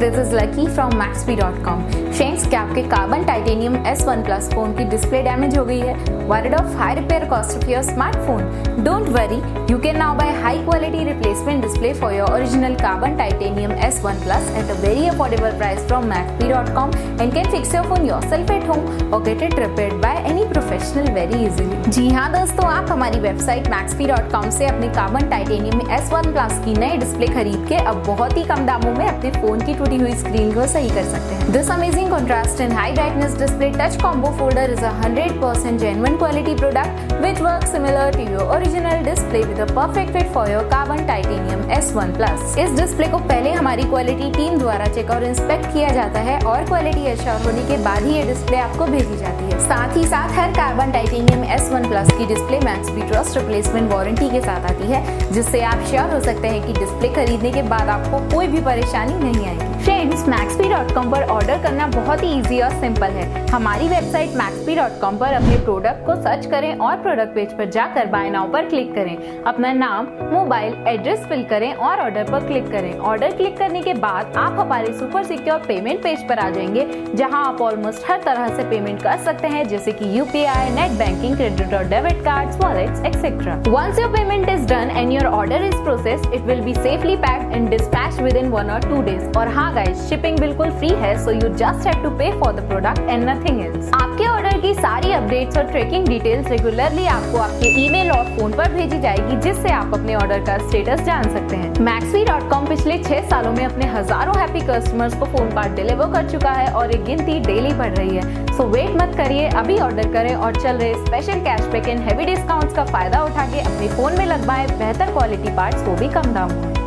this is Lucky from Maxbhi.com. Friends, क्या आपके carbon titanium S1 Plus phone की display damage हो गई है? Worried of high repair cost of your smartphone? Don't worry, you can now buy high quality replacement display for your original Karbonn Titanium S1 Plus at a very affordable price from Maxbhi.com and can fix your phone yourself at home or get it repaired by any professional very easily. जी हाँ दोस्तों, आप हमारी website Maxbhi.com से अपने Karbonn Titanium S1 Plus की नई display खरीद के अब बहुत ही कम दामों में अपने फोन की टूटी हुई स्क्रीन को सही कर सकते हैं। This amazing contrast and high brightness display touch combo folder is a 100% genuine quality product which works similar to your original display with a perfect fit for your Karbonn Titanium S1 Plus. इस display को पहले हमारी quality team द्वारा check और inspect किया जाता है और क्वालिटी एश्योर होने के बाद ही ये डिस्प्ले आपको भेजी जाती है। साथ ही साथ हर Karbonn Titanium S1 Plus की display Maxbhi trust replacement warranty के साथ आती है, जिससे आप श्योर हो सकते हैं कि डिस्प्ले खरीदने के बाद आपको कोई भी परेशानी नहीं आएगी। फ्रेंड्स, Maxbhi.com पर ऑर्डर करना बहुत ही इजी और सिंपल है। हमारी वेबसाइट Maxbhi.com पर अपने प्रोडक्ट को सर्च करें और प्रोडक्ट पेज पर जाकर बाय नाउ पर क्लिक करें। अपना नाम, मोबाइल, एड्रेस फिल करें और ऑर्डर पर क्लिक करें। ऑर्डर क्लिक करने के बाद आप हमारे सुपर सिक्योर पेमेंट पेज पर आ जाएंगे, जहां आप ऑलमोस्ट हर तरह से पेमेंट कर सकते हैं, जैसे कि UPI, नेट बैंकिंग, क्रेडिट और debit cards, wallets, etcetera. Once your payment is done and your order is processed, it will be safely packed and dispatched within 1 or 2 days. और हाँ गाइस, शिपिंग बिल्कुल free है, so you just have to pay for the product and nothing else. आपके order की सारी updates और tracking details regularly आपको आपके ईमेल और फोन पर भेजी जाएगी, जिससे आप अपने ऑर्डर का स्टेटस जान सकते हैं। Maxbhi.com पिछले 6 सालों में अपने हजारों हैप्पी कस्टमर्स को फोन पार्ट डिलीवर कर चुका है और ये गिनती डेली बढ़ रही है। सो वेट मत करिए, अभी ऑर्डर करें और चल रहे special cashback and heavy discounts का फायदा उठा के अपने फोन में लगवाएं बेहतर क्वालिटी पार्ट्स, वो भी कम दामों में।